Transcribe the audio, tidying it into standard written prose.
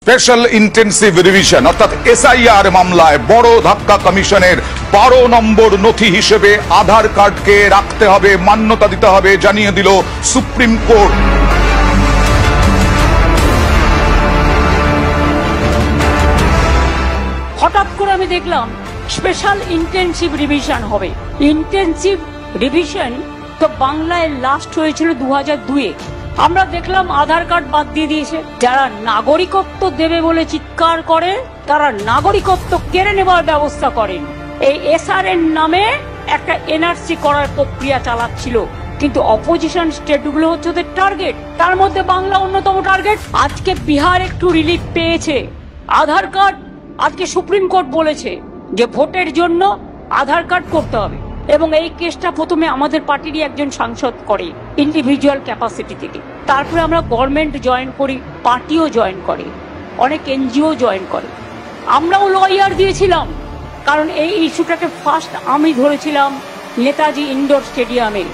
Special intensive revision অর্থাৎ SIR মামলায় বড় ধাক্কা। কমিশনের 12 নম্বর নথি হিসেবে আধার কার্ডকে রাখতে হবে, মান্যতা দিতে হবে জানিয়ে দিল সুপ্রিম কোর্ট। হঠাৎ করে আমি দেখলাম স্পেশাল ইন্টেন্সিভ রিভিশন হবে। ইন্টেন্সিভ রিভিশন তো বাংলায় লাস্ট হয়েছিল 2002-এ। আমরা দেখলাম আধার কার্ড বাদ দিয়ে দিয়েছে। যারা নাগরিকত্ব দেবে বলে চিৎকার করে তারা নাগরিকত্ব কেড়ে নেবার ব্যবস্থা করেন। এই এসআরএন নামে একটা এনআরসি করার প্রক্রিয়া চালাচ্ছিল, কিন্তু অপোজিশন স্টেটগুলো হচ্ছে ওদের টার্গেট, তার মধ্যে বাংলা অন্যতম টার্গেট। আজকে বিহার একটু রিলিফ পেয়েছে। আধার কার্ড আজকে সুপ্রিম কোর্ট বলেছে যে ভোটের জন্য আধার কার্ড করতে হবে, এবং এই কেসটা প্রথমে আমাদের পার্টিরই একজন সাংসদ করে ইন্ডিভিজুয়াল ক্যাপাসিটি থেকে। তারপরে আমরা গভর্নমেন্ট জয়েন করি, পার্টিও জয়েন করে, অনেক এনজিও জয়েন করে। আমরাও লয়ার দিয়েছিলাম, কারণ এই ইস্যুটাকে ফার্স্ট আমি ধরেছিলাম নেতাজি ইন্ডোর স্টেডিয়ামে।